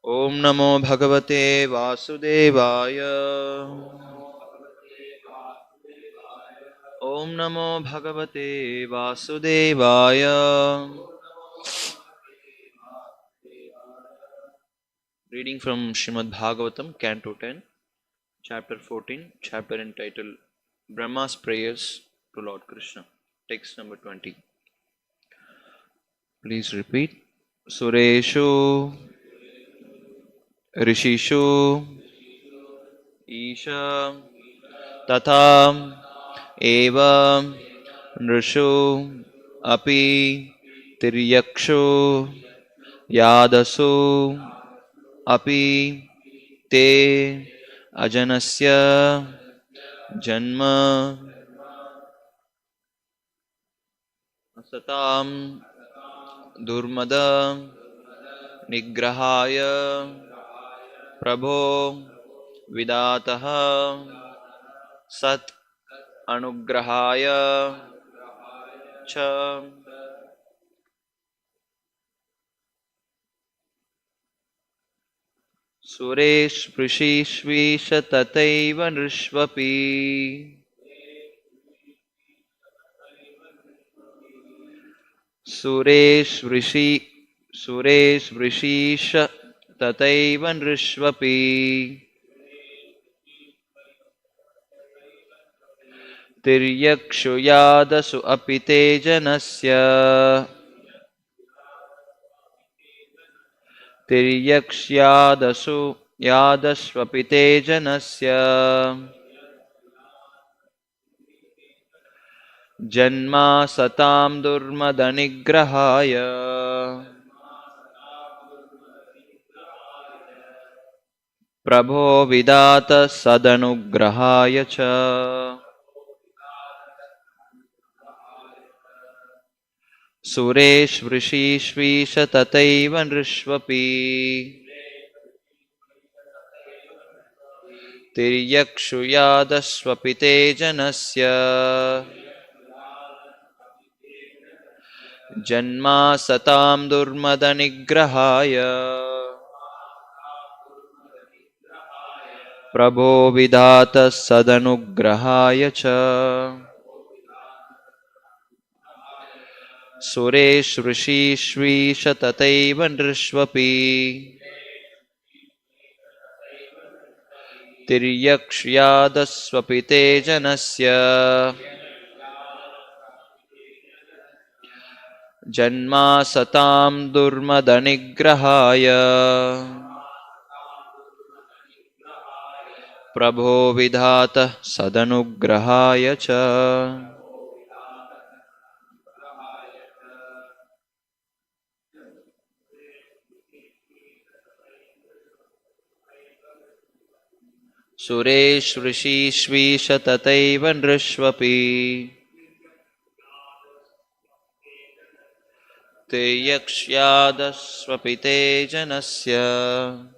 Om Namo Bhagavate Vasudevaya. Om Namo Bhagavate Vasudevaya. Reading from Srimad Bhagavatam, Canto 10, Chapter 14, chapter entitled Brahma's Prayers to Lord Krishna. Text number 20. Please repeat. Sureshu Rishishu Isha Tatham Eva Nrishu Api Tiryakshu Yadasu Api Te Ajanasya Janma Satam Durmada Nigrahaya Prabho Vidataha Sat Anugrahaya Cha. Suresh Vrishishvisha Tataiva Nrishvapi. Suresh Vrishisha Tataiva Nrishvapi. Tiryakshu Yadasu Apite Janasya. Tiryaksh Yadasvapite Janasya. Janma Satam Durmadanigrahaya. Prabho Vidata Sadanugrahaya Cha. Suresh Vrishishvisha Tataiva Nrishvapi. Tiryakshu Yadasvapite Janasya. Janma Satam Durmadanigrahaya. Prabho Vidata Sadanugrahaya Cha. Suresh Rishishvisha Tataiva Nrishvapi. Tiryakshyadas-svapite Janasya. Janma Satam Durmadanigrahaya. Prabho Vidata Sadanugrahaya Cha. Suresh Rishishvisha Tataiva Nrishvapi. Tiryakshyadas-svapite Janasya.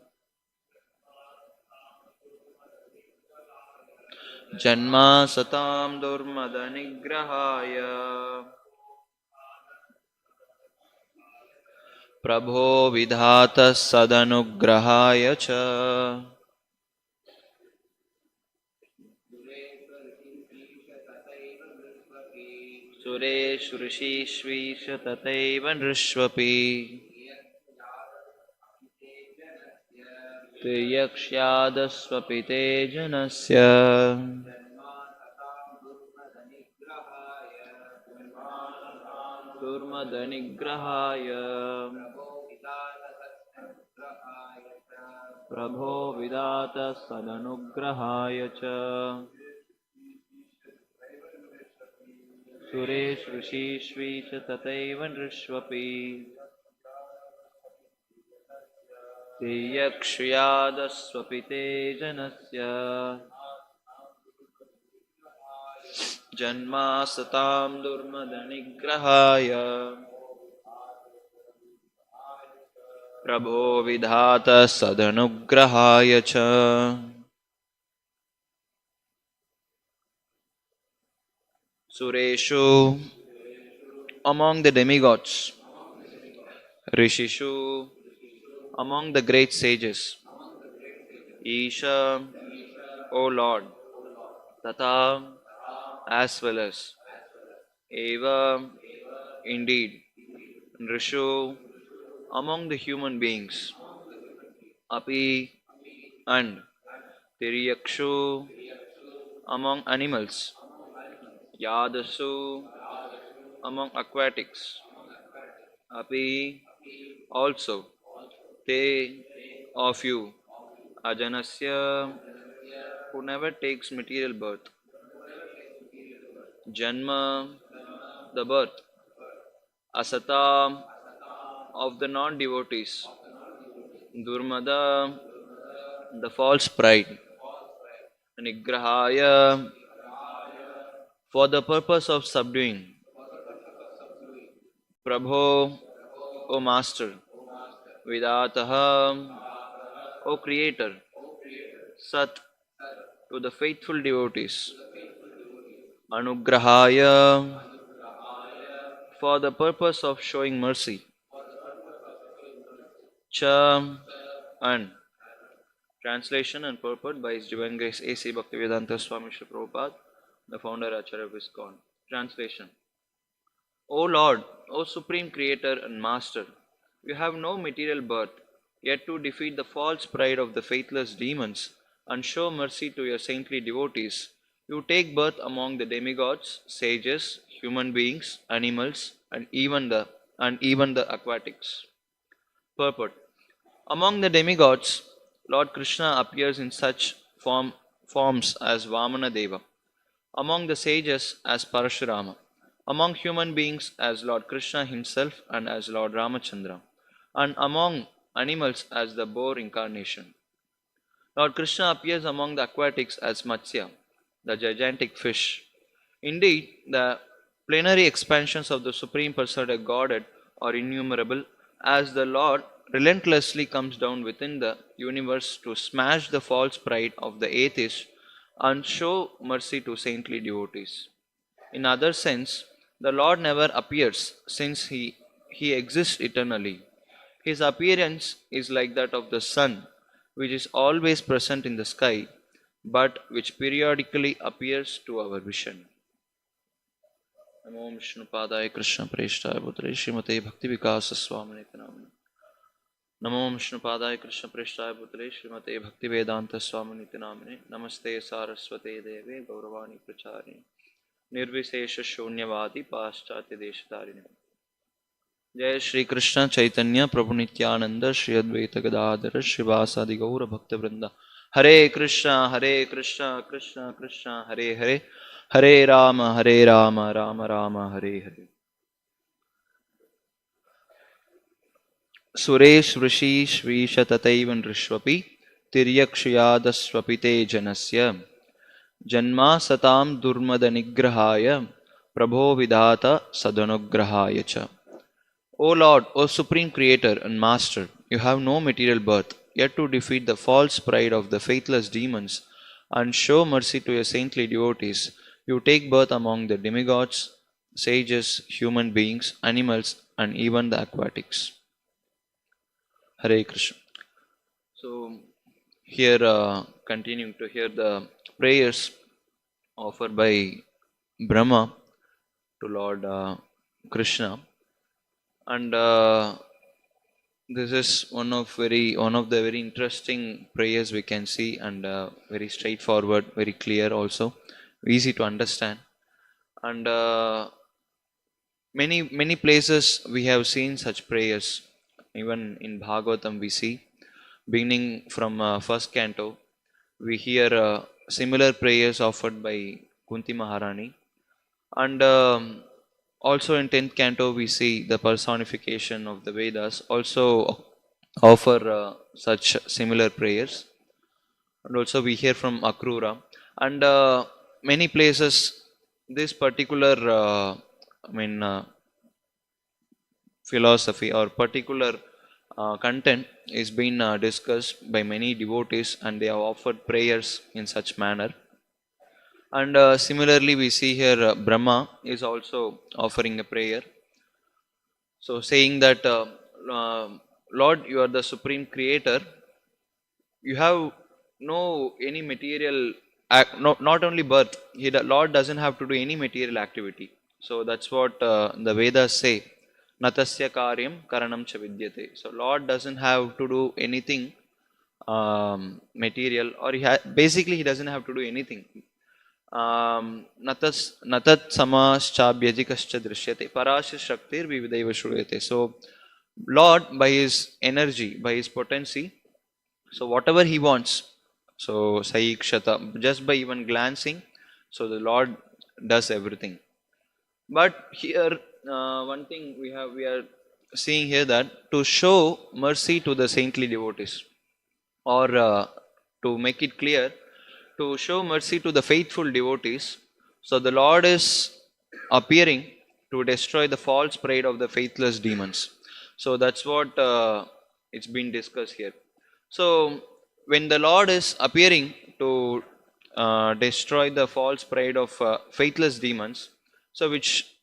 Janma Satam Durmadanigrahaya. Prabho Vidhata Sadanugrahaya Cha. Suresh Rishishvisha Tataiva Nrishvapi. Tiryakshyadas-svapite Janasya. Durmadanigrahaya. Prabho Vidata Sadanugrahaya Cha. Suresh Rishishvisha Tataiva Nrishvapi. Tiryakshyadas-svapite Janasya. Janma Satam Durmadanigrahaya. Prabho Vidhata Sadanugrahaya Cha. Sureshu, among the demigods. Rishishu, among the great sages. Isha, O Lord, Tata, as well as Eva, indeed, Rishu, among the human beings, Api, and Tiriyakshu, among animals, Yadasu, among aquatics, Api, also, Te, of you, Ajanasya, who never takes material birth, Janma, the birth, Asata, of the non devotees, Durmada, the false pride, Nigrahaya, for the purpose of subduing, Prabho, O Master, Vidataha, O Creator, Sat, to the faithful devotees, Anugrahaya, for the purpose of showing mercy, Cha, and translation and purport by His Divine Grace A.C. Bhaktivedanta Swami Srila Prabhupada, the founder Acharya of ISKCON. Translation. O Lord, O Supreme Creator and Master, you have no material birth, yet to defeat the false pride of the faithless demons and show mercy to your saintly devotees, you take birth among the demigods, sages, human beings, animals, and even the aquatics. Purport. Among the demigods, Lord Krishna appears in such forms as Vamana Deva, among the sages as Parashurama, among human beings as Lord Krishna himself and as Lord Ramachandra, and among animals as the boar incarnation. Lord Krishna appears among the aquatics as Matsya, the gigantic fish. Indeed, the plenary expansions of the Supreme Personality Godhead are innumerable, as the Lord relentlessly comes down within the universe to smash the false pride of the atheist and show mercy to saintly devotees. In other sense, the Lord never appears since he exists eternally. His appearance is like that of the sun, which is always present in the sky, but which periodically appears to our vision. Namo Vishnu Padaya Krishna Preshthaya Bhutale Srimate Bhakti Vikasa Swamine Namane. Namo Vishnu Padaya Krishna Preshthaya Bhutale Srimate Bhakti Vedanta Swamine Namane. Namaste Saraswate Deve Gauravani Pracharine. Nirvisesha Shunyavadi Paschatya Deshatarine. जय श्री कृष्ण चैतन्य प्रभु नित्यानंद श्री अद्वैत गदाधर श्रीवासादि गौर भक्त वृंदा हरे कृष्ण कृष्ण कृष्ण हरे हरे हरे राम राम राम हरे हरे. सुरेश ऋषि श्रीश तथैव नृष्वपि तिर्यक्षयादस्वपि ते जनस्य जन्मा सतां दुर्मद निग्रहाय प्रभो विधाता सदनुग्रहाय च. O Lord, O Supreme Creator and Master, you have no material birth, yet to defeat the false pride of the faithless demons and show mercy to your saintly devotees, you take birth among the demigods, sages, human beings, animals, and even the aquatics. Hare Krishna. So, here continuing to hear the prayers offered by Brahma to Lord Krishna. And this is one of the very interesting prayers we can see, and very straightforward, very clear, also easy to understand. And many places we have seen such prayers. Even in Bhagavatam we see, beginning from first canto, we hear similar prayers offered by Kunti Maharani. And also in 10th canto we see the personification of the Vedas also offer such similar prayers. And also we hear from Akrura. And many places this particular philosophy or particular content is being discussed by many devotees, and they have offered prayers in such manner. And similarly we see here Brahma is also offering a prayer. So saying that Lord, you are the supreme creator. You have no any material not only birth. Lord doesn't have to do any material activity. So that's what the Vedas say. Natasya karyam karanam cha vidyate. So Lord doesn't have to do anything material, or basically he doesn't have to do anything. Natat samascha bhyajikascha drishyate parasya shaktir vividaiva shruyate. So Lord, by his energy, by his potency, so whatever he wants, so saikshata, just by even glancing, so the Lord does everything. But here, one thing we are seeing here, that to show mercy to the saintly devotees, or to make it clear, to show mercy to the faithful devotees. So the Lord is appearing to destroy the false pride of the faithless demons. So that's what it's been discussed here. So when the Lord is appearing to destroy the false pride of faithless demons, so which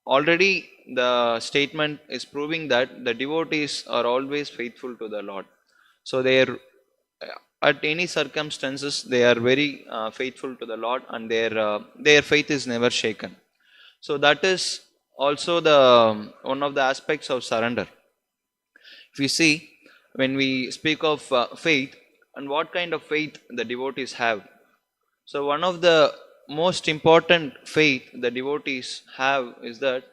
already the statement is proving that the devotees are always faithful to the Lord. So they are at any circumstances they are very faithful to the Lord, and their faith is never shaken. So that is also the one of the aspects of surrender. If we see, when we speak of faith, and what kind of faith the devotees have. So one of the most important faith the devotees have is that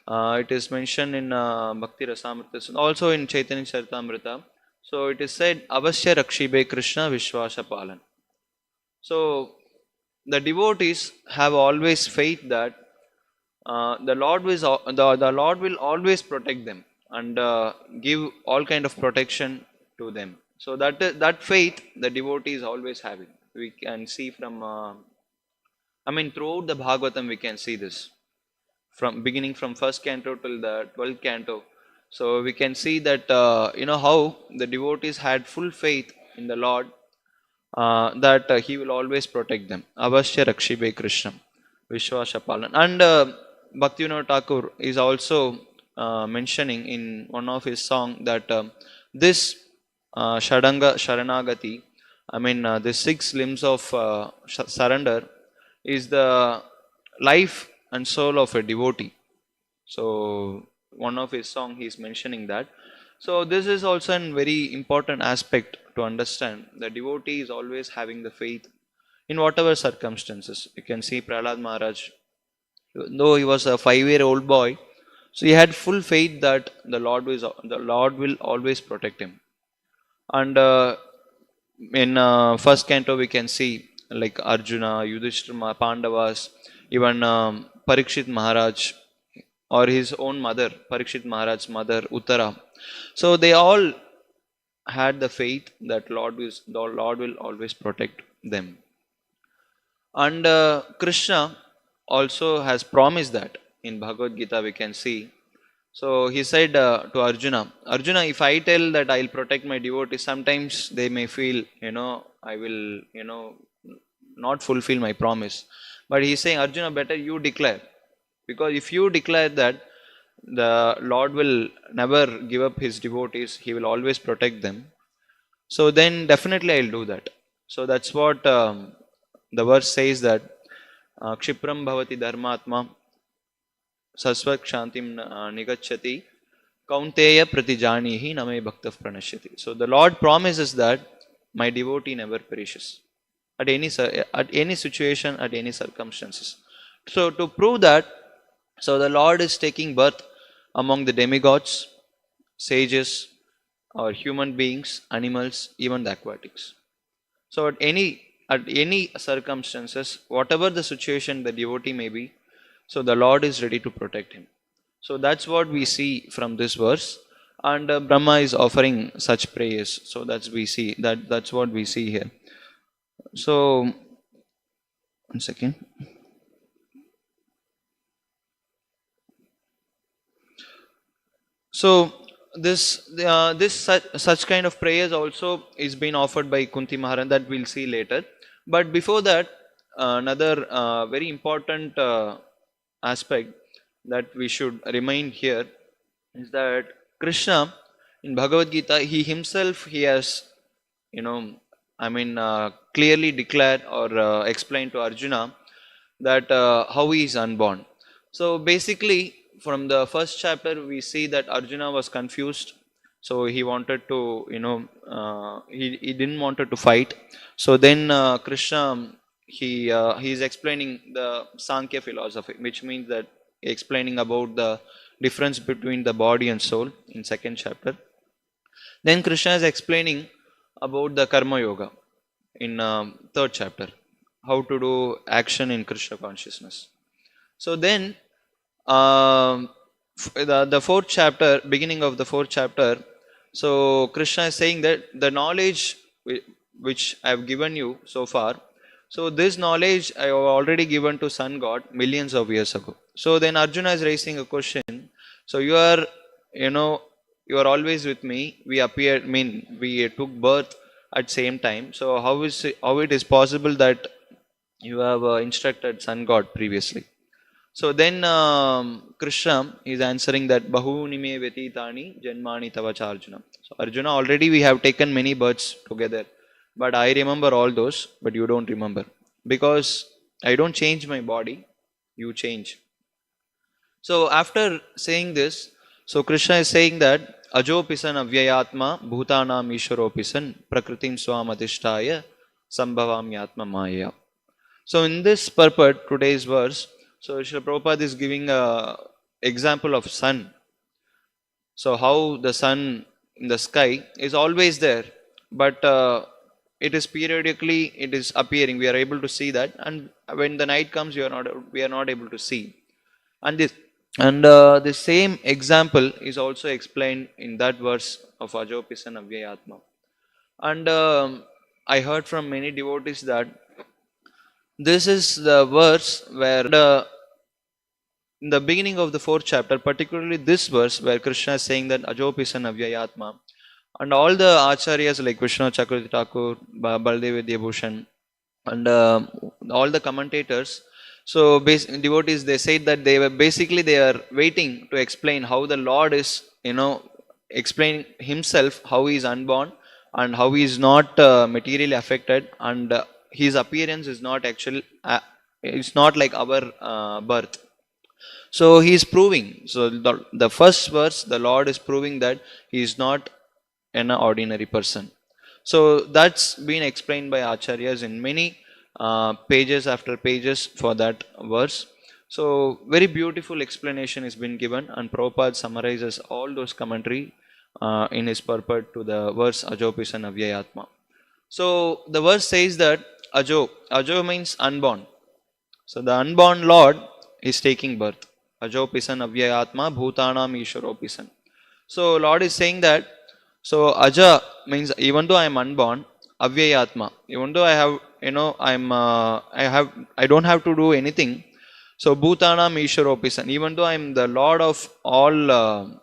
it is mentioned in Bhakti Rasamrita, also in Chaitanya Charitamrita. So it is said, Avasya Rakshibe Krishna Vishwasa Palan. So the devotees have always faith that the Lord will always protect them, and give all kind of protection to them. So that faith the devotee is always having. We can see from throughout the Bhagavatam we can see this, from beginning from first canto till the 12th canto. So we can see that how the devotees had full faith in the Lord, that he will always protect them. Avasya Rakshibe Krishna Vishwasa Palan. And Bhaktivinoda Thakur is also mentioning in one of his song that this Shadanga Sharanagati, the six limbs of surrender, is the life and soul of a devotee. So one of his song he is mentioning that. So this is also a very important aspect to understand. The devotee is always having the faith in whatever circumstances. You can see Prahlad Maharaj, though he was a 5-year-old boy, so he had full faith that the Lord will always protect him. And in first canto we can see like Arjuna, Yudhishthira, Pandavas, even Parikshit Maharaj, or his own mother, Parikshit Maharaj's mother Uttara. So they all had the faith that the Lord will always protect them. And Krishna also has promised that in Bhagavad Gita we can see. So he said to Arjuna, Arjuna, if I tell that I'll protect my devotees, sometimes they may feel, I will, not fulfill my promise. But he's saying, Arjuna, better you declare. Because if you declare that the Lord will never give up his devotees, he will always protect them, so then definitely I'll do that. So that's what the verse says, that Kshipram bhavati dharmatma sasvat kshantim nigacchati kaunteya pratijanihi name bhaktav pranashyati. So the Lord promises that my devotee never perishes at any situation, at any circumstances. So to prove that, so the Lord is taking birth among the demigods, sages, or human beings, animals, even the aquatics. So at any circumstances, whatever the situation the devotee may be, so the Lord is ready to protect him. So that's what we see from this verse. And Brahma is offering such prayers. So that's what we see here. So 1 second. So such kind of prayers also is being offered by Kunti Maharani, that we'll see later. But before that, another very important aspect that we should remind here is that Krishna in Bhagavad Gita, he has, you know, clearly declared or explained to Arjuna that how he is unborn. So basically, from the first chapter, we see that Arjuna was confused. So he wanted to, he didn't wanted to fight. So then Krishna, he is explaining the Sankhya philosophy, which means that explaining about the difference between the body and soul in second chapter. Then Krishna is explaining about the Karma Yoga in third chapter, how to do action in Krishna consciousness. So then, the fourth chapter, beginning of the fourth chapter, so Krishna is saying that the knowledge which I have given you so far, so this knowledge I have already given to Sun God millions of years ago. So then Arjuna is raising a question. So you know, you are always with me. We appeared, we took birth at same time. So how it is possible that you have instructed Sun God previously? So then Krishna is answering that Bahuni me Vetitani Janmani Tavacha Arjuna. So Arjuna, already we have taken many births together, but I remember all those, but you don't remember. Because I don't change my body, you change. So after saying this, so Krishna is saying that Ajopisan Avyayatma Bhutanam Ishwaropisan Prakritim Swamadhishtaya Sambhavamyatma Maya. So in this purport, today's verse, so Srila Prabhupada is giving a example of sun. So how the sun in the sky is always there, but it is periodically it is appearing. We are able to see that, and when the night comes, we are not able to see. And the same example is also explained in that verse of Ajopisan Avyayatma. And I heard from many devotees that this is the verse where in the beginning of the fourth chapter, particularly this verse where Krishna is saying that Ajopisan Avyayatma, and all the acharyas like Krishna Chakravarti Thakur, Baldev Vidyabhushan, and all the commentators, so devotees, they said that they are waiting to explain how the Lord is, explain himself, how he is unborn and how he is not materially affected, and his appearance is not actual, it's not like our birth. So he is proving. So the first verse, the Lord is proving that he is not an ordinary person. So that's been explained by acharyas in many pages after pages for that verse. So very beautiful explanation has been given, and Prabhupada summarizes all those commentary in his purport to the verse Ajopisan Avyayatma. So the verse says that Ajo means unborn. So the unborn Lord is taking birth. Ajopisan Avyayatma Bhutanam Ishwaropisan. So Lord is saying that, so Aja means even though I am unborn, Avyayatma, even though I have, I don't have to do anything. So Bhutanam Ishwaropisan, even though I am the Lord of all the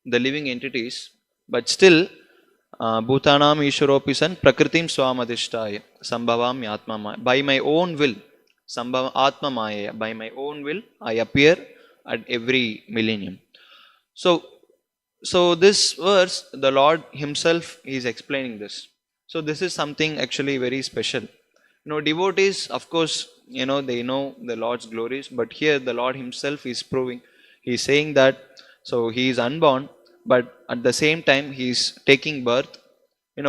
living entities, but still Bhutanam Ishwaropisan Prakritim Swamadhishtaya Sambhavam Yatma Maya. By my own will, Sambhavam Atma Maya, by my own will, I appear at every millennium. So this verse, the Lord Himself is explaining this. So this is something actually very special. Devotees, of course, they know the Lord's glories, but here the Lord Himself is proving. He is saying that, so He is unborn, but at the same time He is taking birth.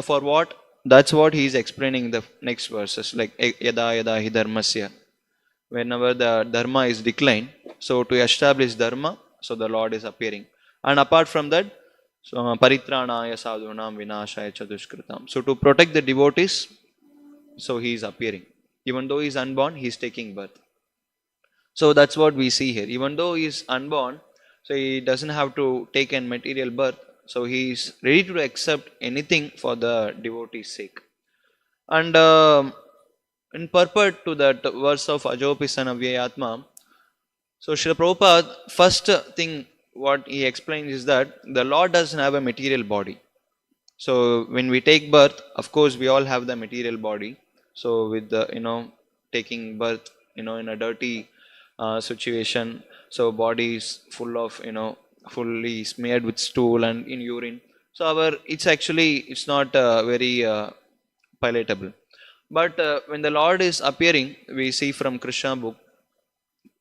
For what? That's what He is explaining in the next verses, like Yada Yada Hi Dharmasya. Whenever the Dharma is declined, so to establish Dharma, so the Lord is appearing. And apart from that, so Paritranaya Sadhunam Vinashaya Chadushkritam. So to protect the devotees, so He is appearing. Even though He is unborn, He is taking birth. So that's what we see here. Even though He is unborn, so He doesn't have to take a material birth. So He is ready to accept anything for the devotee's sake. And in purport to that verse of Ajopisan Avyayatma, so Srila Prabhupada, first thing what he explains is that the Lord doesn't have a material body. So when we take birth, of course we all have the material body. So with the taking birth in a dirty situation, so body is full of fully smeared with stool and in urine. So it's not very palatable. But when the Lord is appearing, we see from Krishna book,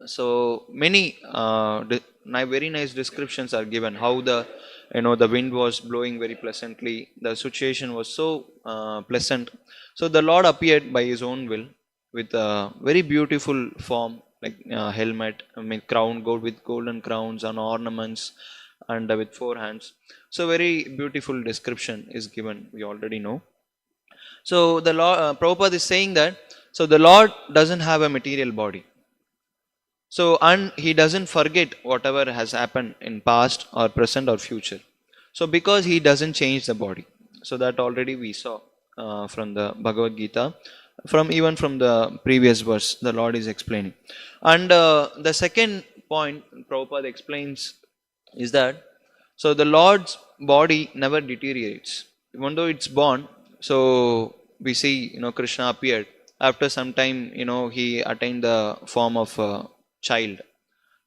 so many very nice descriptions are given how the wind was blowing very pleasantly. The situation was so pleasant. So the Lord appeared by His own will with a very beautiful form, like helmet, I mean crown, gold with golden crowns and ornaments, and with four hands. So very beautiful description is given. We already know. So the Lord, Prabhupada is saying that so the Lord doesn't have a material body. So, and he doesn't forget whatever has happened in past or present or future. So, because he doesn't change the body. So, that already we saw from the Bhagavad Gita, even from the previous verse, the Lord is explaining. And the second point Prabhupada explains is that so the Lord's body never deteriorates. Even though it's born, so we see, Krishna appeared. After some time, he attained the form of child.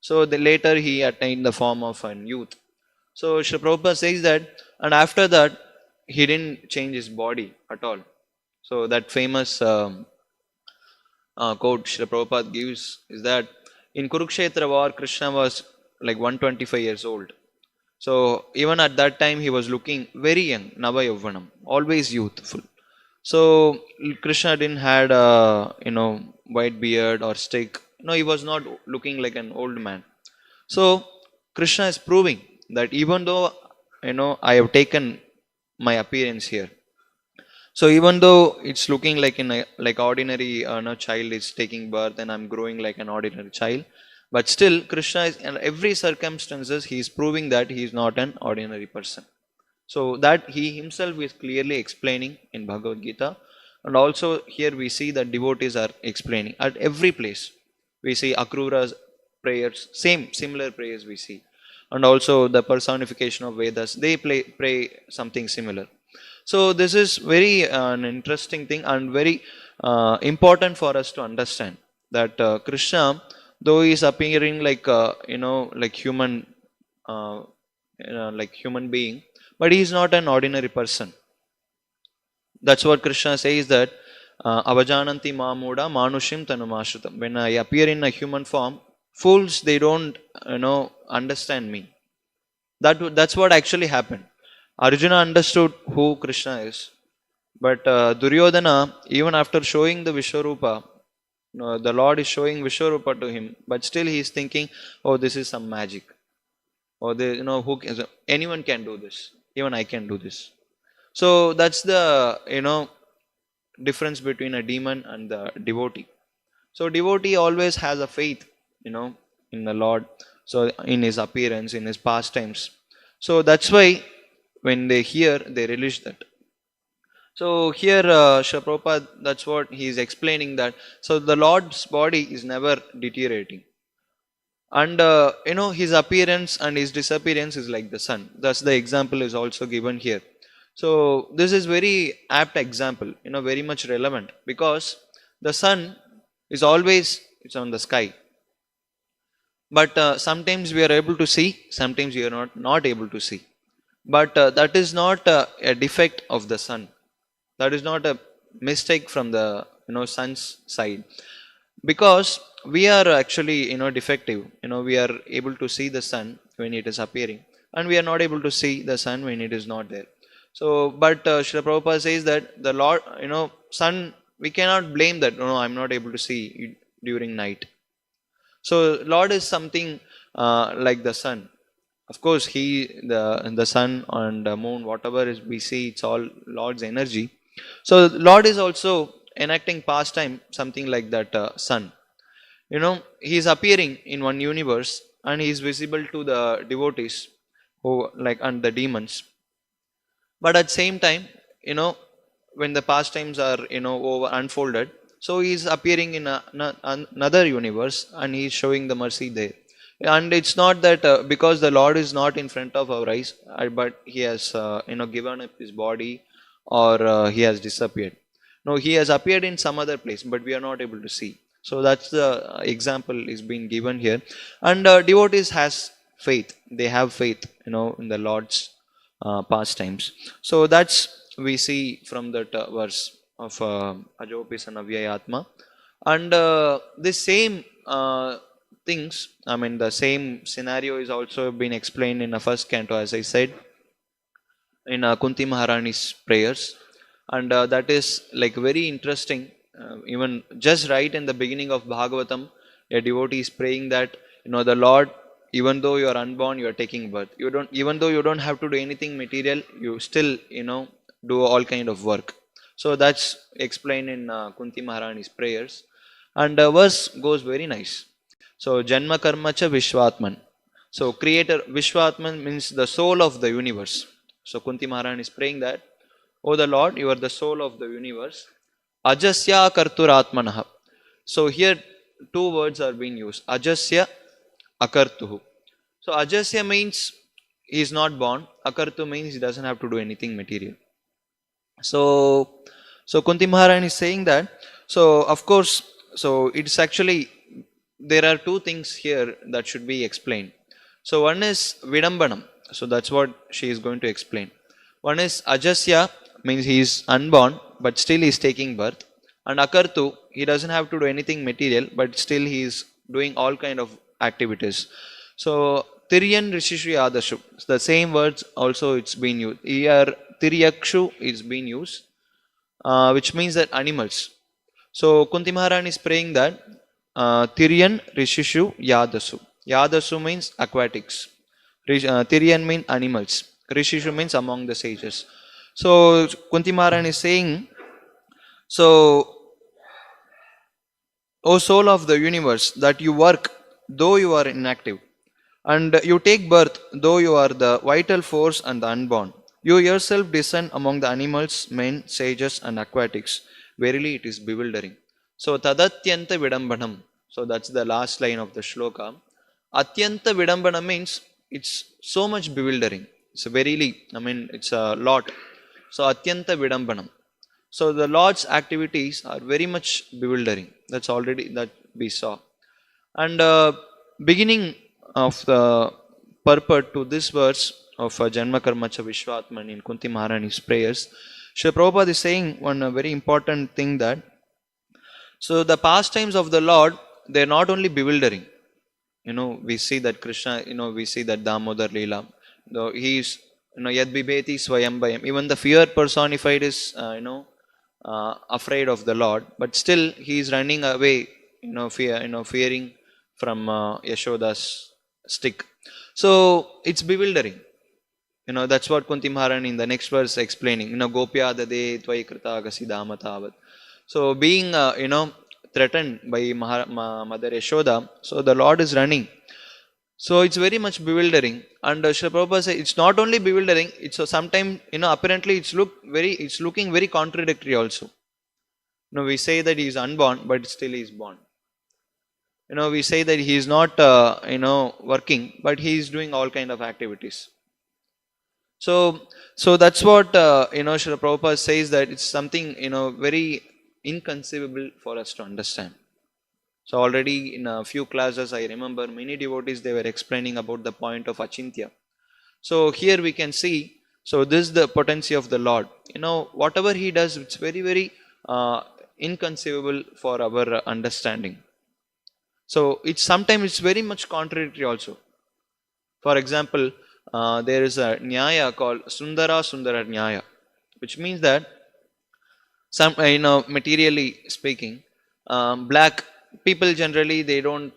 So later he attained the form of an youth. So Srila Prabhupada says that, and after that he didn't change his body at all. So that famous quote Srila Prabhupada gives is that in Kurukshetra war, Krishna was like 125 years old. So even at that time he was looking very young, Nava Yavvanam, always youthful. So Krishna didn't had white beard or stick. No, he was not looking like an old man. So Krishna is proving that even though I have taken my appearance here. So even though it's looking like like ordinary child is taking birth and I'm growing like an ordinary child, but still Krishna is in every circumstances he is proving that he is not an ordinary person. So that he himself is clearly explaining in Bhagavad Gita, and also here we see that devotees are explaining at every place. We see Akrura's prayers, similar prayers we see, and also the personification of Vedas. They pray something similar. So this is very an interesting thing and very important for us to understand that Krishna, though he is appearing like like human, like human being, but he is not an ordinary person. That's what Krishna says that avajananti mamuda manushim tanumashrutam. When I appear in a human form, fools they don't understand me. That's what actually happened. Arjuna understood who Krishna is, but Duryodhana, even after showing the Vishwarupa, the Lord is showing Vishwarupa to him, but still he is thinking, oh, this is some magic, or anyone can do this, even I can do this. So that's the difference between a demon and the devotee. So devotee always has a faith, in the Lord. So in his appearance, in his pastimes. So that's why when they hear, they relish that. So here, Srila Prabhupada, that's what he is explaining that. So the Lord's body is never deteriorating. And his appearance and his disappearance is like the sun. Thus the example is also given here. So this is very apt example, very much relevant, because the sun is always, it's on the sky. But sometimes we are able to see, sometimes we are not able to see. But that is not a defect of the sun. That is not a mistake from the sun's side, because we are actually defective. We are able to see the sun when it is appearing, and we are not able to see the sun when it is not there. So, but Srila Prabhupada says that the Lord, sun, we cannot blame that. No, I'm not able to see during night. So, Lord is something like the sun. Of course, the sun and the moon, whatever is we see, it's all Lord's energy. So, Lord is also enacting pastime, something like that sun. He is appearing in one universe, and he is visible to the devotees who and the demons. But at the same time, when the pastimes are over unfolded, so he is appearing in another universe, and he is showing the mercy there. And it's not that because the Lord is not in front of our eyes, but he has given up his body, or he has disappeared. No, he has appeared in some other place, but we are not able to see. So that's the example is being given here. And devotees has faith. They have faith, in the Lord's pastimes. So that's we see from that verse of Ajopi son Avyayatma. And the same things, the same scenario is also been explained in the first canto, as I said, in Kunti Maharani's prayers. And that is like very interesting. Even just right in the beginning of Bhagavatam, a devotee is praying that, the Lord, even though you are unborn, you are taking birth. You don't, even though you don't have to do anything material, you still, do all kind of work. So that's explained in Kunti Maharani's prayers. And verse goes very nice. So Janma Karma Cha Vishwatman. So creator Vishwatman means the soul of the universe. So Kunti Maharani is praying that, O the Lord, you are the soul of the universe. Ajasya Karturatmanaha. So here two words are being used. Ajasya Akartuhu. So Ajasya means he is not born. Akartu means he doesn't have to do anything material. So, Kunti Maharani is saying that. So of course, so it's actually, there are two things here that should be explained. So one is Vidambanam. So that's what she is going to explain. One is Ajasya, means he is unborn, but still he is taking birth. And Akartu, he doesn't have to do anything material, but still he is doing all kind of activities. So Tiryan Rishishu Yadashu, the same words also it's been used. Here Tiryakshu is being used, which means that animals. So Kunti Maharani is praying that Tiryan Rishishu Yadasu. Yadasu means aquatics. Tiryan means animals. Rishishu means among the sages. So Kunti Maharani is saying, so, O soul of the universe, that you work though you are inactive, and you take birth though you are the vital force and the unborn. You yourself descend among the animals, men, sages, and aquatics. Verily, it is bewildering. So, Tadatyanta Vidambanam. So, that's the last line of the shloka. Atyanta Vidambana means it's so much bewildering. It's verily, it's a lot. So, Atyanta Vidambanam. So, the Lord's activities are very much bewildering. That's already that we saw. And beginning of the purport to this verse of Janma Karma Cha Vishwatman in Kunti Maharani's prayers, Srila Prabhupada is saying one very important thing, that so the pastimes of the Lord, they are not only bewildering. We see that Krishna, we see that Damodar Leela, though he is, Yad Bibeti Swayambayam, even the fear personified is, afraid of the Lord, but still he is running away, fearing from Yashoda's stick. So it's bewildering. That's what Kunti Maharani in the next verse explaining. Gopya dade tvai krita agasi tavat. So being, threatened by Mother Yashoda, so the Lord is running. So it's very much bewildering. And Srila Prabhupada says it's not only bewildering, it's sometimes, apparently it's looking very contradictory also. We say that he is unborn, but still he is born. We say that he is not, working, but he is doing all kind of activities. So that's what, Srila Prabhupada says, that it's something, very inconceivable for us to understand. So already in a few classes, I remember many devotees, they were explaining about the point of Achintya. So here we can see, so this is the potency of the Lord. Whatever he does, it's very, very inconceivable for our understanding. So sometimes it's very much contradictory also. For example, there is a Nyaya called Sundara Nyaya, which means that materially speaking, black people generally, they don't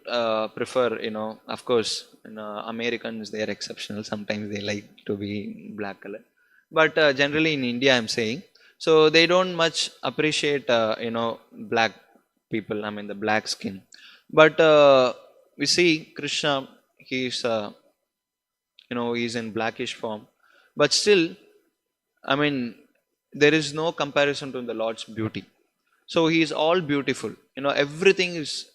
prefer, of course, Americans, they are exceptional. Sometimes they like to be black color. But generally in India, I'm saying, so they don't much appreciate, black people, the black skin. But we see Krishna, he's, he's in blackish form. But still, there is no comparison to the Lord's beauty. So he is all beautiful. Everything is,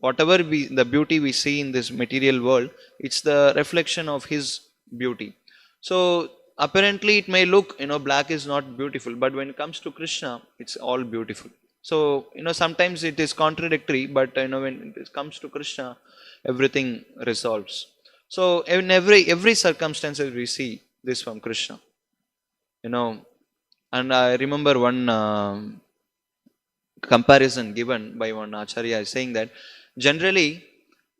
whatever the beauty we see in this material world, it's the reflection of his beauty. So apparently it may look, black is not beautiful, but when it comes to Krishna, it's all beautiful. So, sometimes it is contradictory, but when it comes to Krishna, everything resolves. So in every circumstances we see this from Krishna. You know, and I remember one comparison given by one acharya is saying that generally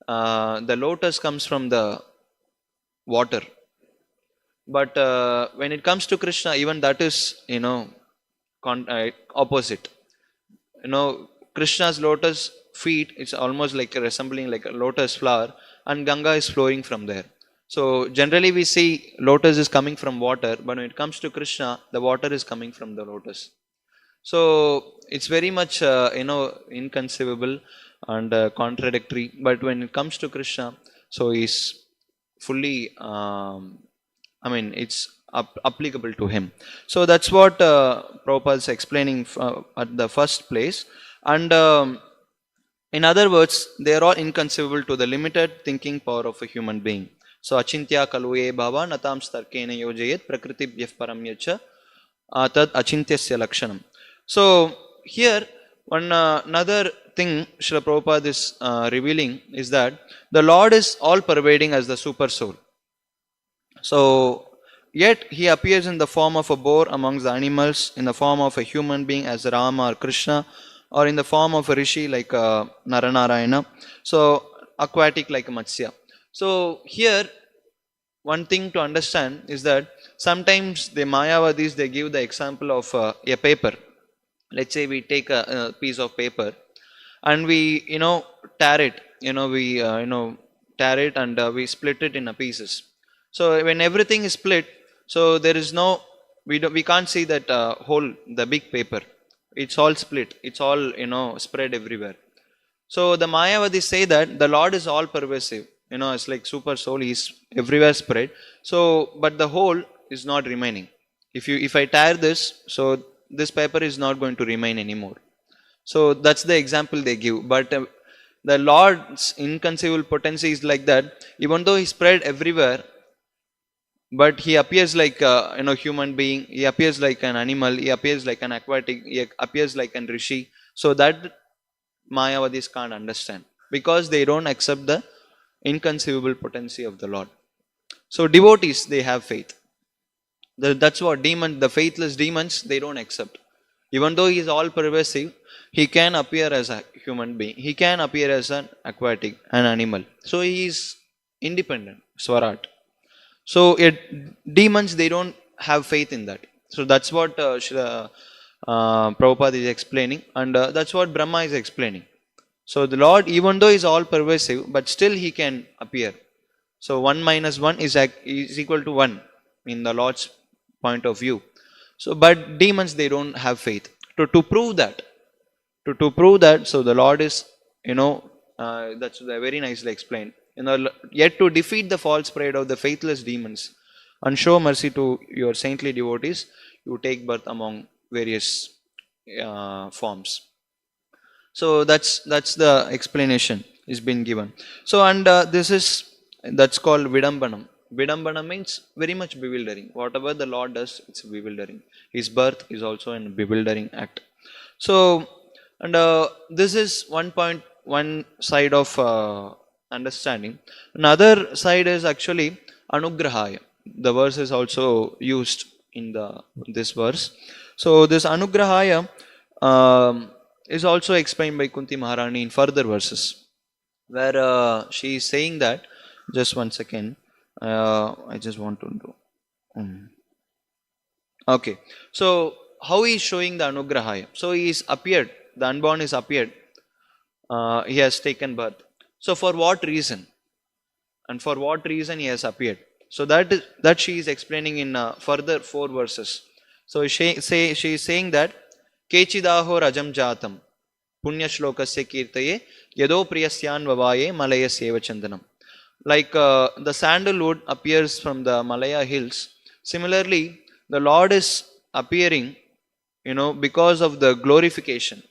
the lotus comes from the water, but when it comes to Krishna, even that is opposite. You know, Krishna's lotus feet, it's almost like resembling like a lotus flower, and Ganga is flowing from there. So generally we see lotus is coming from water, but when it comes to Krishna, the water is coming from the lotus. So it's very much inconceivable and contradictory. But when it comes to Krishna, so he's fully it's applicable to him. So that's what Prabhupada is explaining at the first place. And in other words, they are all inconceivable to the limited thinking power of a human being. So achintya kaluye bhava natam starkena yojayet prakriti paramyacha tad achintyasya lakshanam. So here one another thing Srila Prabhupada is revealing is that the Lord is all pervading as the super soul. So yet he appears in the form of a boar amongst the animals, in the form of a human being as Rama or Krishna, or in the form of a rishi like Naranarayana, so aquatic like Matsya. So here one thing to understand is that sometimes the Mayavadis they give the example of a paper. Let's say we take a piece of paper and we tear it, we tear it and we split it in pieces. So when everything is split, so there is no, we can't see that whole the big paper. It's all split. It's all spread everywhere. So the Mayavadis say that the Lord is all pervasive. It's like super soul. He's everywhere spread. So but the whole is not remaining. If I tear this, so this paper is not going to remain anymore. So that's the example they give. But the Lord's inconceivable potency is like that. Even though He spread everywhere, but He appears like a human being. He appears like an animal. He appears like an aquatic. He appears like an rishi. So that Mayavadis can't understand because they don't accept the inconceivable potency of the Lord. So devotees they have faith. That's what the faithless demons, they don't accept. Even though he is all pervasive, he can appear as a human being. He can appear as an aquatic, an animal. So he is independent, Swarat. So demons, they don't have faith in that. So that's what Prabhupada is explaining, and that's what Brahma is explaining. So the Lord, even though he is all pervasive, but still he can appear. So 1 minus 1 is equal to 1 in the Lord's point of view. So, but demons, they don't have faith. To prove that, so the Lord is, that's very nicely explained. Yet to defeat the false pride of the faithless demons and show mercy to your saintly devotees, you take birth among various forms. So that's the explanation is been given. So and that's called Vidambanam. Vidambana means very much bewildering. Whatever the Lord does, it's bewildering. His birth is also a bewildering act. So, and this is one side of understanding. Another side is actually Anugrahaya. The verse is also used in this verse. So this Anugrahaya is also explained by Kunti Maharani in further verses, where she is saying that, just one second. I just want to do. Okay. So how he is showing the Anugrahaya? So he is appeared. The unborn is appeared. He has taken birth. So for what reason? And for what reason he has appeared? So that she is explaining in further 4 verses. So she is saying that Kechidaho Rajam Jatam Punya Shlokasya Kirtaye Yado Priyasyan Vavaye Malayasya Chandanam. Like the sandalwood appears from the Malaya hills. Similarly, the Lord is appearing, because of the glorification.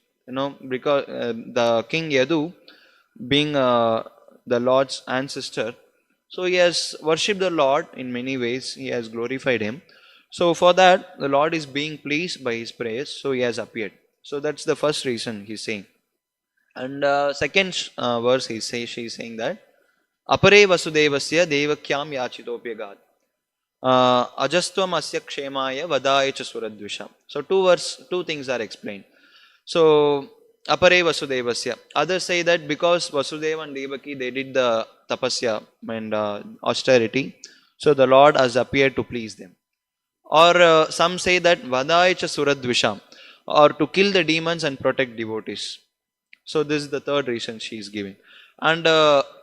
Because the King Yadu, being the Lord's ancestor, so he has worshipped the Lord in many ways. He has glorified him. So for that, the Lord is being pleased by his prayers. So he has appeared. So that's the first reason he's saying. And second verse, she's saying that Apare vasudevasya devakyam yachitopyagat. Ajastvam asya kshemaya vadaya cha suradvisham. So two things are explained. So apare vasudevasya. Others say that because Vasudeva and Devaki they did the tapasya and austerity, so the Lord has appeared to please them. Or some say that vadaya cha suradvisham, or to kill the demons and protect devotees. So this is the third reason she is giving. And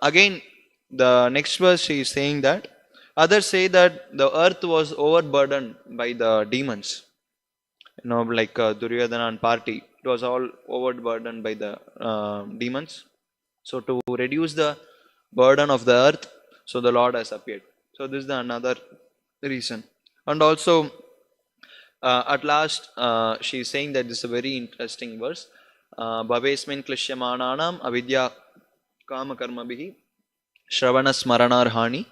again, the next verse she is saying that others say that the earth was overburdened by the demons. Like Duryodhana and party, it was all overburdened by the demons. So to reduce the burden of the earth, so the Lord has appeared. So this is the another reason. And also, at last, she is saying that this is a very interesting verse. Bhavesmin klishyamananam avidya kama karma bihi shravana smaranarhani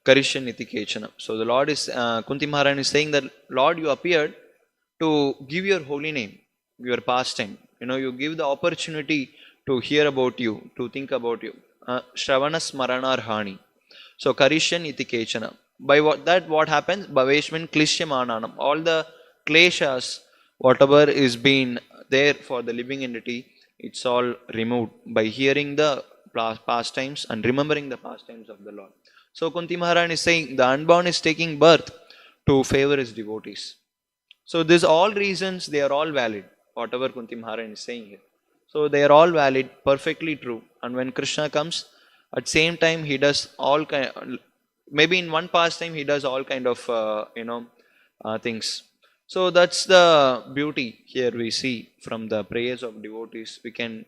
karishaniti kechana. So the Lord is, Kunti Maharani is saying that, Lord, you appeared to give your holy name, your pastime. You give the opportunity to hear about you, to think about you. Shravana smaranarhani. So karishan iti kechana. By what happens? Bhaveshmin klishyamananam. All the kleshas, whatever is been there for the living entity, it's all removed by hearing the pastimes and remembering the pastimes of the Lord. So Kunti Maharani is saying the unborn is taking birth to favor his devotees. So these all reasons, they are all valid, whatever Kunti Maharani is saying here. So they are all valid, perfectly true. And when Krishna comes, at same time he does all kind. Maybe in one pastime he does all kind of things. So that's the beauty here we see from the prayers of devotees. We can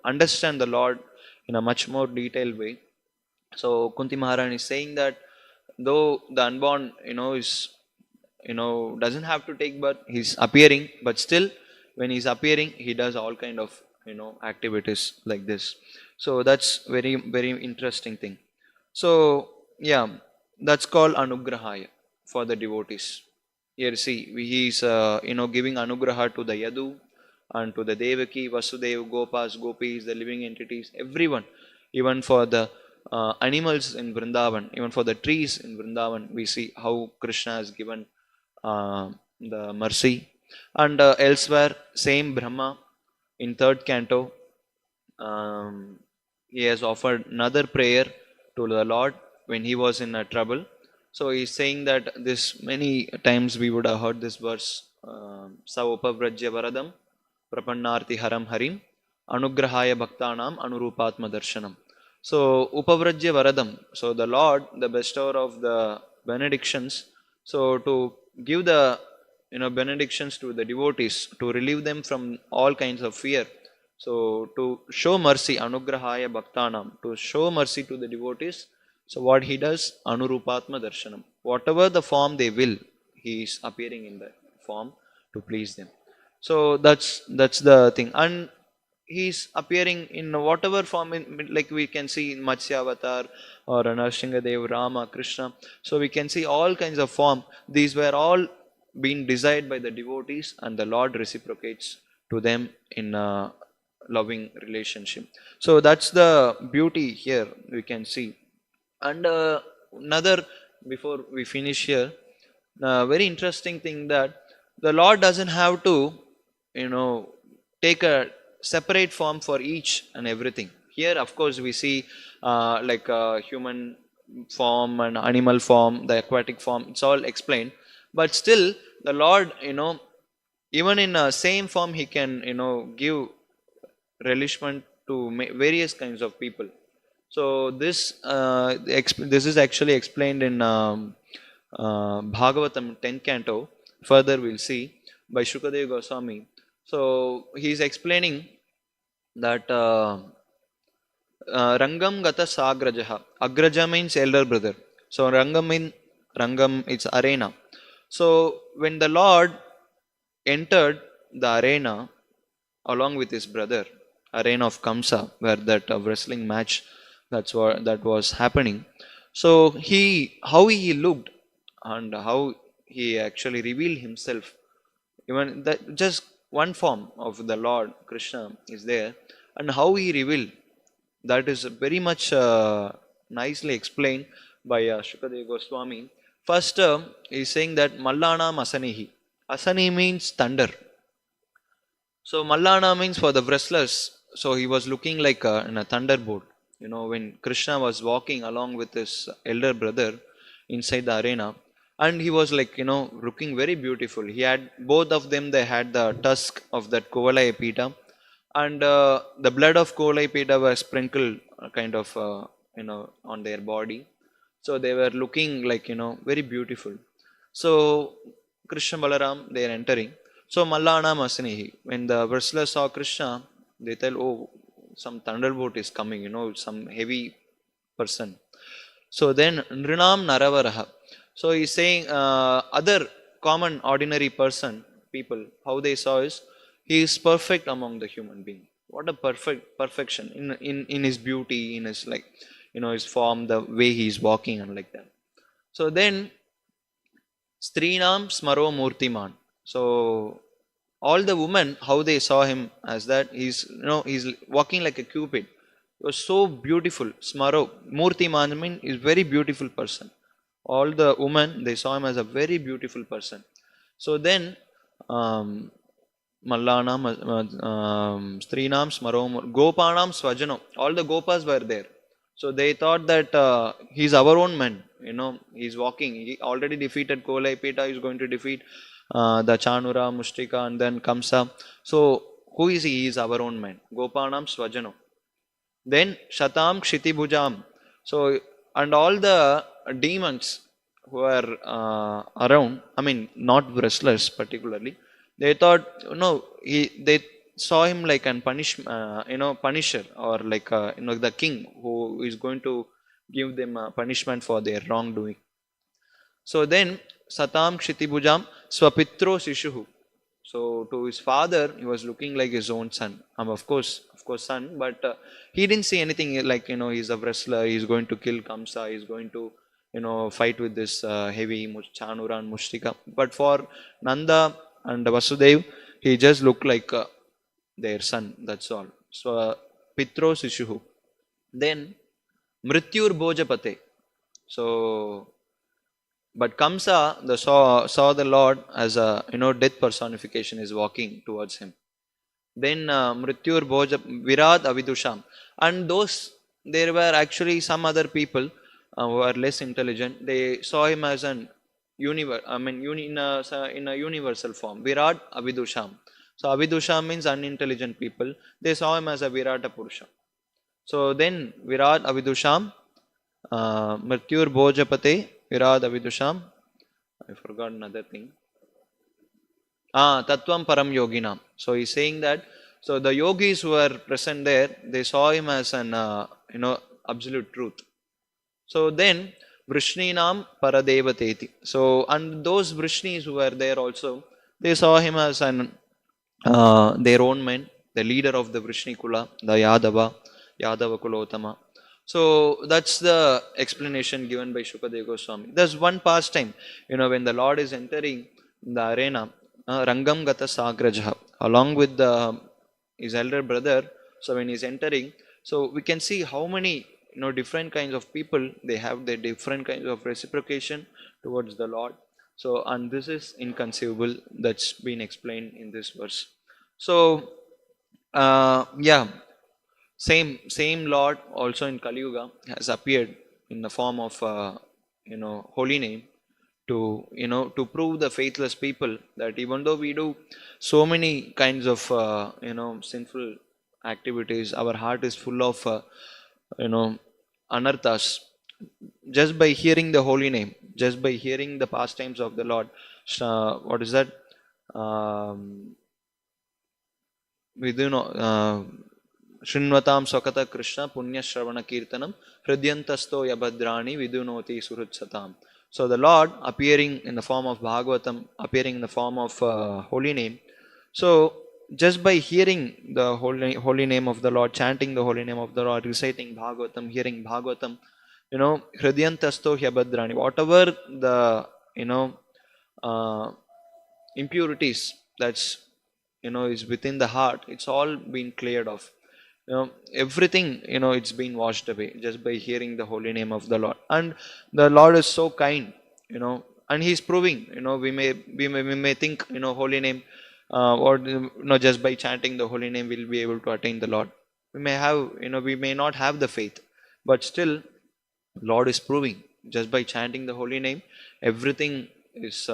understand the Lord in a much more detailed way. So Kunti Maharani is saying that though the unborn is doesn't have to take birth, he's appearing, but still when he's appearing he does all kind of activities like this. So that's very very interesting thing. So yeah, that's called anugrahaya for the devotees. Here see, he is giving anugraha to the Yadu and to the Devaki, Vasudev, Gopas, Gopis, the living entities, everyone, even for the animals in Vrindavan, even for the trees in Vrindavan, we see how Krishna has given the mercy. And elsewhere, same Brahma in third canto, he has offered another prayer to the Lord when he was in trouble. So he is saying that this many times we would have heard this verse. Sa upavrajya varadam prapannarti haram harim anugrahaya bhaktanam anurupatma darshanam. So upavrajya varadam. So the Lord, the bestower of the benedictions. So to give the benedictions to the devotees, to relieve them from all kinds of fear. So to show mercy, anugrahaya bhaktanam, to show mercy to the devotees. So what he does, anurupatma darshanam. Whatever the form they will, he is appearing in that form to please them. So that's the thing. And he is appearing in whatever form, like we can see in Matsya Avatar or Narsingadev, Rama, Krishna. So we can see all kinds of form. These were all being desired by the devotees, and the Lord reciprocates to them in a loving relationship. So that's the beauty here we can see. And another, before we finish here, very interesting thing that the Lord doesn't have to, take a separate form for each and everything. Here, of course, we see like human form and animal form, the aquatic form, it's all explained. But still, the Lord, even in a same form, he can, give relishment to various kinds of people. So this this is actually explained in Bhagavatam 10 canto. Further we'll see by Shukadeva Goswami. So he is explaining that Rangam Gata Sagrajaha. Agraja means elder brother. So Rangam it's arena. So when the Lord entered the arena along with his brother, arena of Kamsa, where that wrestling match that was happening. So how he looked and how he actually revealed himself. Even that just one form of the Lord Krishna is there, and how he revealed, that is very much nicely explained by Shukadeva Goswami. First, he's saying that Mallanam Asanihi. Asani means thunder. So Mallana means for the wrestlers. So he was looking like in a thunderbolt. When Krishna was walking along with his elder brother inside the arena, and he was like, looking very beautiful. He had both of them. They had the tusk of that Kovalaya Pita, and the blood of Kovalaya Pita was sprinkled, kind of, on their body. So they were looking like, very beautiful. So Krishna Balaram, they are entering. So Mallana Masanihi, when the wrestlers saw Krishna, they tell, oh, some thunderbolt is coming, some heavy person. So then Nrinam Naravaraha. So he's saying other common ordinary person, people, how they saw is he is perfect among the human being. What a perfection in his beauty, in his like, his form, the way he is walking and like that. So then Strinam Smaro Murtiman. So all the women, how they saw him as that he's walking like a cupid. He was so beautiful. Smaro Murtiman means is very beautiful person. All the women, they saw him as a very beautiful person. So then Mallanam, Strinam Smarom, Gopanam Swajano. All the Gopas were there. So they thought that he's our own man. He's walking. He already defeated Kolai Pita. He's going to defeat the Chanura, Mustika, and then Kamsa. So who is he? He is our own man. Gopanam Swajano. Then Shatam Kshitibhujam. So, and all the demons who are around, I mean, not wrestlers particularly, they thought, they saw him like an punisher, or like, the king who is going to give them punishment for their wrongdoing. So then, Satam Kshitibhujam Swapitro Sishuhu. So to his father, he was looking like his own son. Of course, son, but he didn't see anything like, he's a wrestler, he's going to kill Kamsa, he's going to, fight with this heavy Chanura and Mushtika. But for Nanda and Vasudev, he just looked like their son, that's all. So, Pitro Sishuhu. Then, Mrityur Bhojapate. So, but Kamsa saw the Lord as a death personification is walking towards him. Then Mrityur Bhoja Virat Avidusham. And those there were actually some other people who are less intelligent. They saw him as an in a universal form. Virat Avidusham. So Avidusham means unintelligent people. They saw him as a Virata Purusha. So then Virat Avidusham, Mrityur Bhojapate, Virat Avidusham. I forgot another thing. Tattvam Param Yoginam. So he's saying that, so the yogis who were present there, they saw him as an, absolute truth. So then, Vrishninam Paradevateti. So, and those Vrishnis who were there also, they saw him as an, their own man, the leader of the Vrishni Kula, the Yadava Kulotama. So that's the explanation given by Shukadeva Goswami. There's one pastime, when the Lord is entering the arena, Rangam Gata Sagraja, along with his elder brother. So when he's entering, so we can see how many different kinds of people, they have their different kinds of reciprocation towards the Lord. So, and this is inconceivable. That's been explained in this verse. So, yeah, same Lord also in Kali Yuga has appeared in the form of holy name to to prove the faithless people that even though we do so many kinds of sinful activities, our heart is full of anarthas. Just by hearing the holy name, just by hearing the pastimes of the Lord, what is that? We do know. Shrinvatam Sakata Krishna Punya Shravana Kirtanam Hridyantasto Yabhadrani Vidunoti Surutsatam. So the Lord appearing in the form of Bhagavatam, appearing in the form of holy name. So just by hearing the holy name of the Lord, chanting the holy name of the Lord, reciting Bhagavatam, hearing Bhagavatam, Hridyantasto Yabhadrani, whatever the impurities that's is within the heart, it's all been cleared off. Everything, it's been washed away just by hearing the holy name of the Lord. And the Lord is so kind, and He's proving, we may think, holy name, or just by chanting the holy name we'll be able to attain the Lord. We may not have the faith, but still Lord is proving just by chanting the holy name, everything is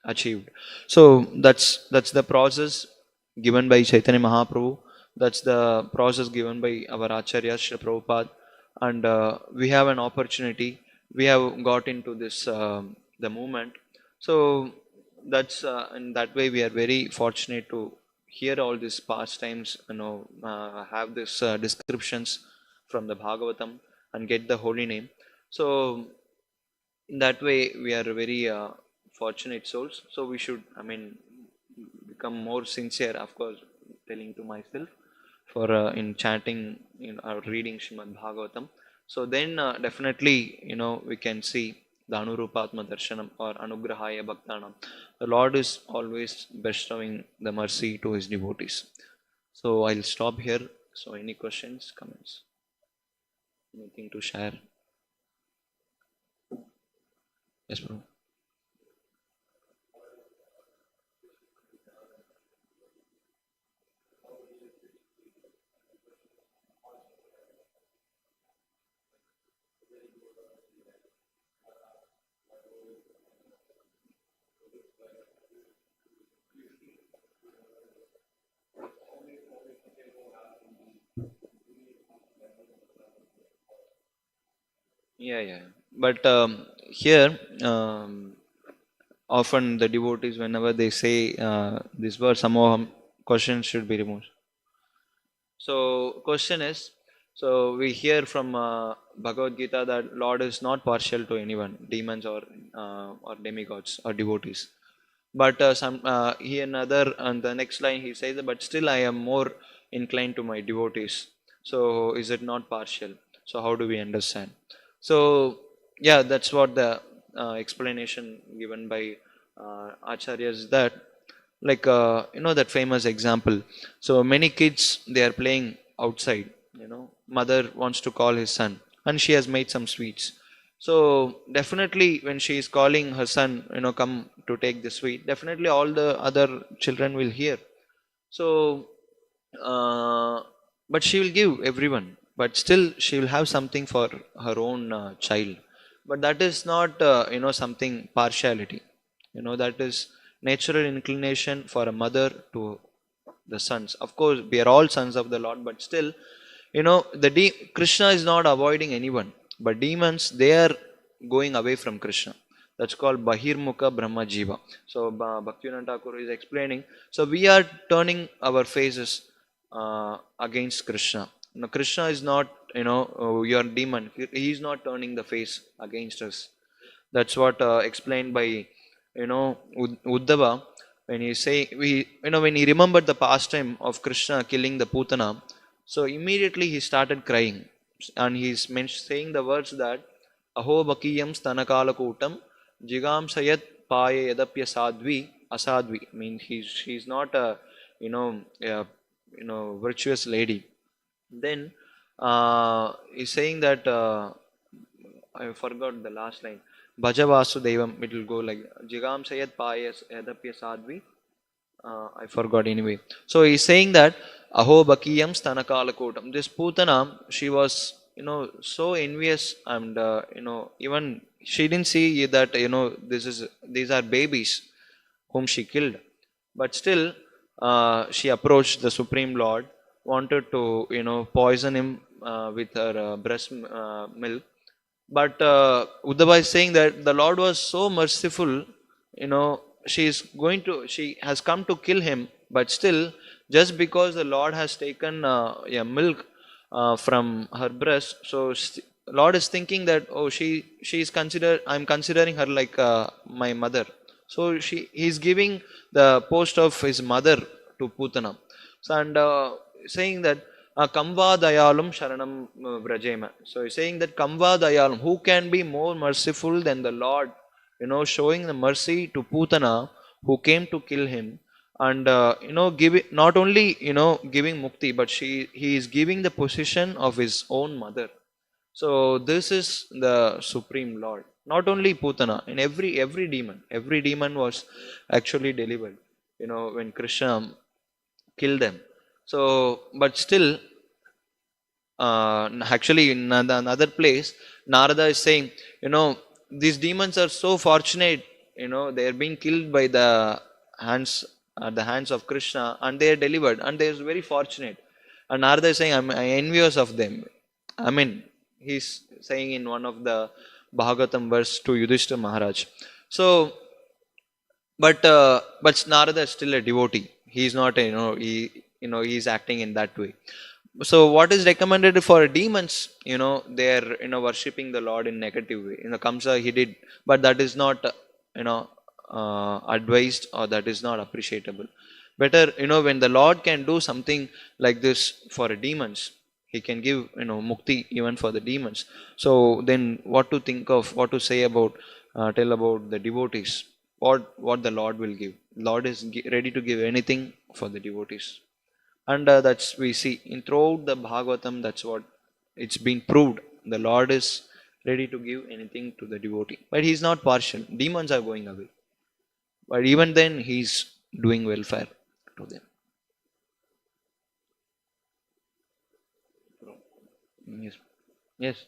achieved. So that's the process given by Chaitanya Mahaprabhu. That's the process given by our Acharya Sri Prabhupada. And we have an opportunity. We have got into this the movement. So that's in that way we are very fortunate to hear all these pastimes. Have these descriptions from the Bhagavatam and get the holy name. So in that way we are very fortunate souls. So we should, become more sincere, of course, telling to myself, for in chanting, in our reading Srimad Bhagavatam. So then definitely, we can see the Anurupatma Darshanam or Anugrahaya Bhaktanam. The Lord is always bestowing the mercy to His devotees. So I'll stop here. So any questions, comments, anything to share? Yes, bro. Yeah, yeah. But here, often the devotees, whenever they say this word, some questions should be removed. So, question is, so we hear from Bhagavad Gita that Lord is not partial to anyone, demons or demigods or devotees. But he another on the next line he says, but still I am more inclined to my devotees. So is it not partial? So how do we understand? So yeah, that's what the explanation given by Acharya is, that like that famous example. So many kids, they are playing outside. Mother wants to call his son, and she has made some sweets. So definitely when she is calling her son, come to take the sweet, definitely all the other children will hear. So uh, but she will give everyone, but still she will have something for her own child. But that is not something partiality. That is natural inclination for a mother to the sons. Of course we are all sons of the Lord, but still, Krishna is not avoiding anyone, but demons, they are going away from Krishna. That's called Bahirmukha Brahma Jiva. So Bhaktivinoda Thakur is explaining. So we are turning our faces against Krishna. Krishna is not, your demon. He is not turning the face against us. That's what explained by, Uddhava, when he say when he remembered the pastime of Krishna killing the Putana. So immediately he started crying, and he's saying the words that Aho Bakiyam Stanakala Kutam Jigam Sayat Paya Yadapya Sadvi Asadvi. I mean, she's not a virtuous lady. Then he's saying that I forgot the last line. Bhaja Vasudevam. It will go like Jigam Sayat Paya Yadapya Sadvi. I forgot anyway. So he's saying that Aho Bakiyam Stanakalakotam. This Putana, she was, so envious, and even she didn't see that these are babies whom she killed. But still, she approached the Supreme Lord, wanted to poison him with her breast milk. But Uddhava is saying that the Lord was so merciful, she has come to kill him, but still, just because the Lord has taken milk from her breast, so Lord is thinking that, oh, she is considered, I'm considering her like my mother. So he's giving the post of his mother to Putana. So, and saying that Kamva Dayalum Sharanam Vrajema. So he's saying that Kamva Dayalum, who can be more merciful than the Lord, showing the mercy to Putana, who came to kill him. and not only giving mukti, but he is giving the position of his own mother. So this is the supreme lord. Not only Putana, in every demon was actually delivered. When Krishna killed them. So, but still, actually, in another place, Narada is saying, these demons are so fortunate. They are being killed by hands, the hands of Krishna, and they are delivered, and they are very fortunate. And Narada is saying, I'm envious of them. I mean, he's saying in one of the Bhagavatam verse to Yudhishthira Maharaj. So, but Narada is still a devotee. He's not, he's acting in that way. So what is recommended for demons? They are worshipping the Lord in negative way. Kamsa he did, but that is not advised, or that is not appreciable. Better, when the Lord can do something like this for demons, he can give mukti even for the demons. So then, what to think of? What to say about? Tell about the devotees. What the Lord will give. Lord is ready to give anything for the devotees. And that's we see in throughout the Bhagavatam. That's what it's been proved. The Lord is ready to give anything to the devotee, but He's not partial. Demons are going away, but even then He's doing welfare to them. Yes. Yes.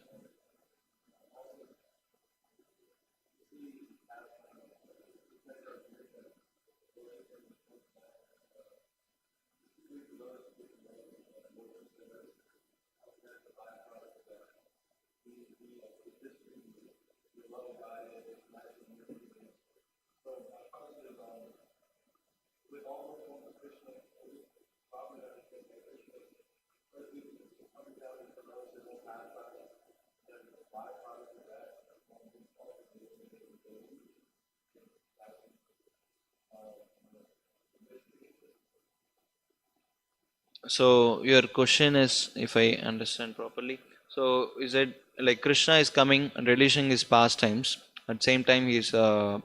So your question is, if I understand properly, so is it like Krishna is coming and relishing his pastimes, at the same time he is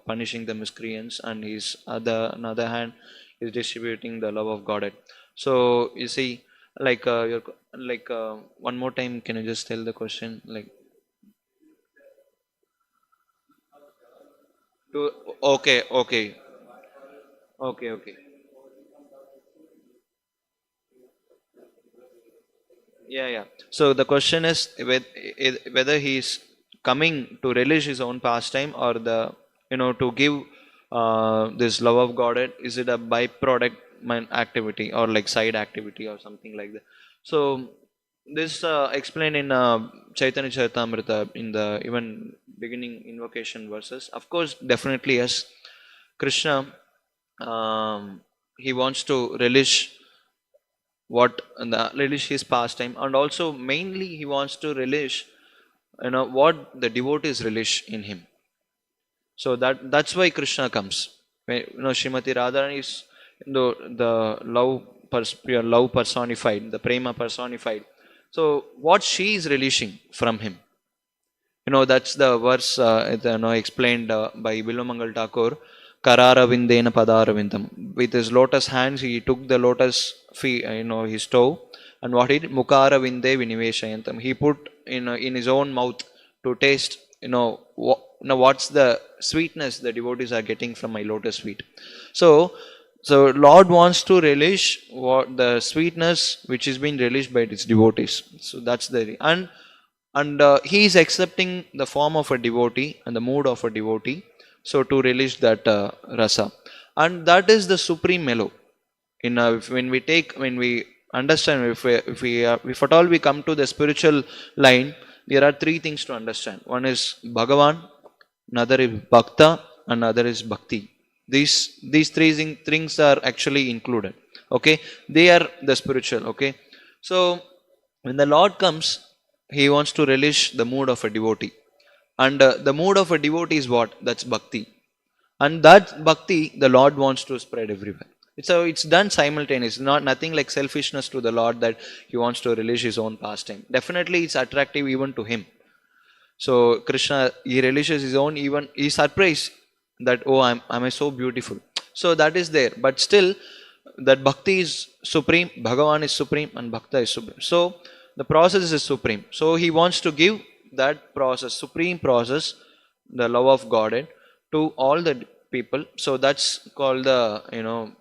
punishing the miscreants, and he's on the other hand is distributing the love of Godhead. So you see, like one more time, can you just tell the question like to okay, okay, okay, okay. Yeah, yeah. So the question is whether he's coming to relish his own pastime, or to give this love of God. Is it a byproduct activity, or like side activity, or something like that? So this explained in Chaitanya Charitamrita in the even beginning invocation verses. Of course, definitely yes. Krishna, he wants to relish what the relish his pastime, and also mainly he wants to relish what the devotees relish in him. So that's why Krishna comes. Srimati Radharani is the pure love personified, the prema personified. So what she is relishing from him, that's the verse explained by Bilomangal Thakur. Kararavindena Padaravindam. With his lotus hands, he took the lotus feet, his toe, and what he did, Mukaravinde Viniveshayantam. He put in his own mouth to taste, what's the sweetness the devotees are getting from my lotus feet. So Lord wants to relish what the sweetness which is being relished by his devotees. So that's the and he is accepting the form of a devotee and the mood of a devotee, so to relish that rasa, and that is the supreme mellow. When we understand, if at all we come to the spiritual line, there are three things to understand. One is Bhagavan, another is Bhakta, and another is Bhakti. These three things are actually included. Okay, they are the spiritual. Okay, so when the Lord comes, he wants to relish the mood of a devotee. And the mood of a devotee is what? That's bhakti. And that bhakti, the Lord wants to spread everywhere. It's done simultaneously, not nothing like selfishness to the Lord that he wants to relish his own pastime. Definitely, it's attractive even to him. So Krishna, he relishes his own, even he's surprised that, oh, am I so beautiful? So that is there. But still, that bhakti is supreme, Bhagavan is supreme, and bhakta is supreme. So the process is supreme. So he wants to give that process, supreme process, the love of Godhead, to all the people. So that's called the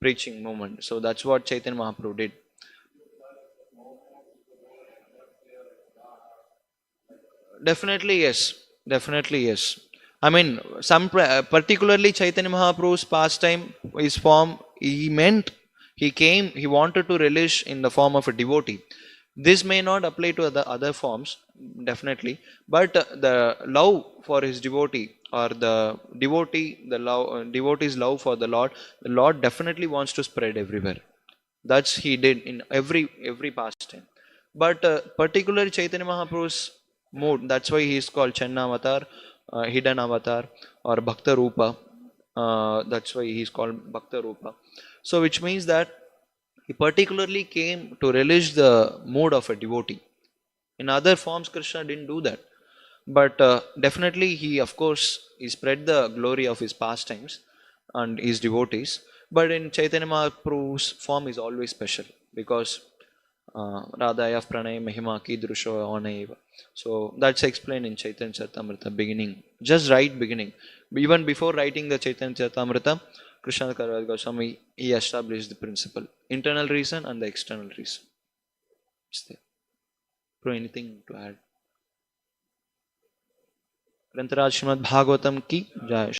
preaching movement. So that's what Chaitanya Mahaprabhu did. Definitely yes. Definitely yes. I mean, particularly Chaitanya Mahaprabhu's pastime, his form, he meant he came, he wanted to relish in the form of a devotee. This may not apply to the other forms, definitely, but the love for his devotee, or the devotee's love for the Lord definitely wants to spread everywhere. That's he did in every pastime. But particularly Chaitanya Mahaprabhu's mood, that's why he is called Channa Avatar, Hidden Avatar, or Bhakta Rupa. That's why he is called Bhakta Rupa. So, which means that he particularly came to relish the mood of a devotee. In other forms, Krishna didn't do that. But definitely, he, of course, he spread the glory of his pastimes and his devotees. But in Chaitanya Mahaprabhu's form is always special, because Radhaya Pranay Mahima Kidrusho Onaiva. So that's explained in Chaitanya Charitamrita beginning, just right beginning. Even before writing the Chaitanya Charitamrita, Krishna Kaviraj Goswami, he established the principle, internal reason and the external reason. Is there? Bro, anything to add? ग्रंथराज Shrimad Bhagavatam की जय।